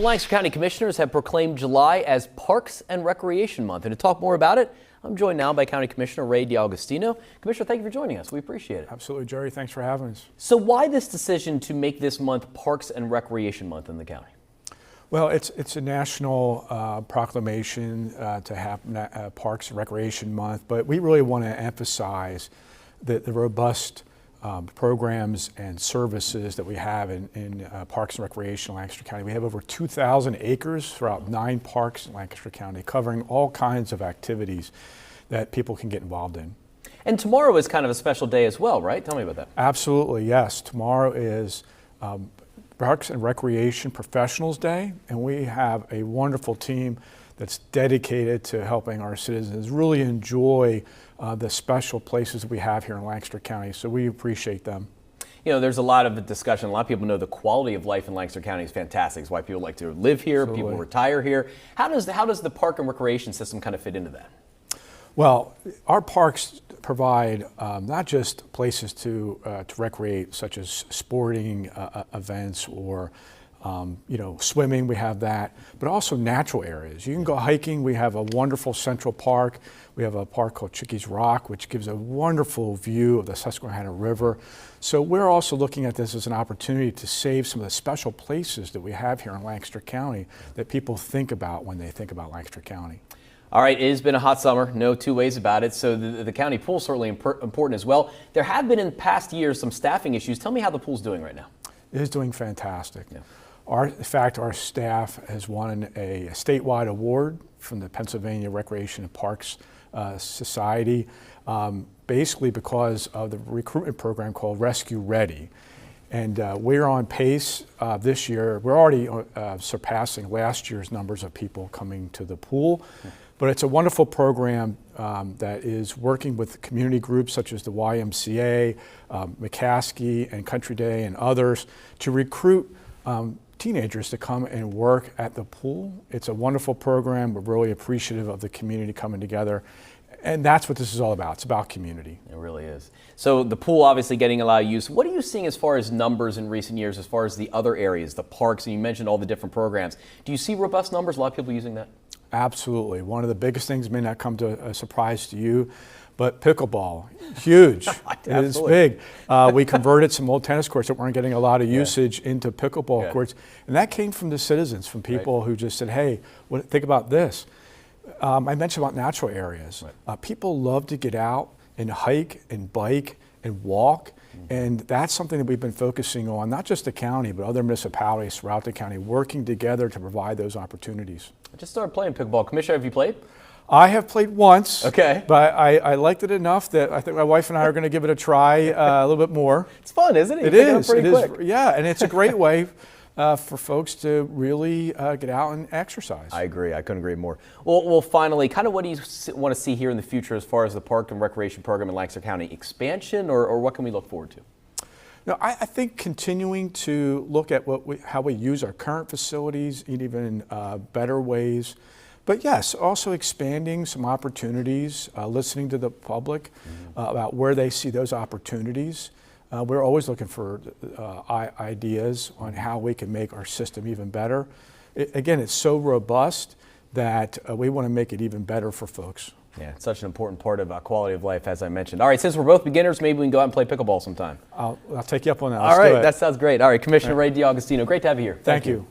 Well, Lancaster County Commissioners have proclaimed July as Parks and Recreation Month. And to talk more about it, I'm joined now by County Commissioner Ray D'Agostino. Commissioner, thank you for joining us. We appreciate it. Absolutely, Jerry. Thanks for having us. So why this decision to make this month Parks and Recreation Month in the county? Well, it's a national proclamation to have Parks and Recreation Month, but we really want to emphasize the robust programs and services that we have in Parks and Recreation in Lancaster County. We have over 2,000 acres throughout 9 parks in Lancaster County, covering all kinds of activities that people can get involved in. And tomorrow is kind of a special day as well, right? Tell me about that. Absolutely, yes. Tomorrow is Parks and Recreation Professionals Day, and we have a wonderful team that's dedicated to helping our citizens really enjoy the special places that we have here in Lancaster County, so we appreciate them. You know, there's a lot of discussion. A lot of people know the quality of life in Lancaster County is fantastic. It's why people like to live here, Absolutely. People retire here. How does the park and recreation system kind of fit into that? Well, our parks provide not just places to recreate, such as sporting events or swimming, we have that, but also natural areas. You can go hiking. We have a wonderful central park. We have a park called Chickies Rock, which gives a wonderful view of the Susquehanna River. So we're also looking at this as an opportunity to save some of the special places that we have here in Lancaster County that people think about when they think about Lancaster County. All right, it has been a hot summer, no two ways about it, so the county pool is certainly important as well. There have been in past years some staffing issues. Tell me how the pool's doing right now. it is doing fantastic. Yeah. In fact, our staff has won a statewide award from the Pennsylvania Recreation and Parks Society, basically because of the recruitment program called Rescue Ready. And we're on pace this year. We're already surpassing last year's numbers of people coming to the pool. But it's a wonderful program that is working with community groups such as the YMCA, McCaskey and Country Day and others to recruit teenagers to come and work at the pool. It's a wonderful program. We're really appreciative of the community coming together. And that's what this is all about. It's about community. It really is. So the pool obviously getting a lot of use. What are you seeing as far as numbers in recent years, as far as the other areas, the parks, and you mentioned all the different programs. Do you see robust numbers, a lot of people using that? Absolutely. One of the biggest things may not come to a surprise to you, but pickleball, huge. It's big. We converted some old tennis courts that weren't getting a lot of usage into pickleball courts. And that came from the citizens, from people who just said, hey, think about this. I mentioned about natural areas. People love to get out and hike and bike and walk. And that's something that we've been focusing on, not just the county, but other municipalities throughout the county, working together to provide those opportunities. I just started playing pickleball. Commissioner, have you played? I have played once, okay, but I liked it enough that I think my wife and I are going to give it a try a little bit more. It's fun, isn't it? It is. Yeah, and it's a great way for folks to really get out and exercise. I agree. I couldn't agree more. Well, finally, kind of what do you want to see here in the future as far as the park and recreation program in Lancaster County? Expansion, or what can we look forward to? No, I think continuing to look at how we use our current facilities in even better ways. But yes, also expanding some opportunities, listening to the public about where they see those opportunities. We're always looking for ideas on how we can make our system even better. Again, it's so robust that we want to make it even better for folks. Yeah, it's such an important part of quality of life, as I mentioned. All right, since we're both beginners, maybe we can go out and play pickleball sometime. I'll take you up on that. All right, that sounds great. All right, Commissioner Ray D'Agostino, great to have you here. Thank you.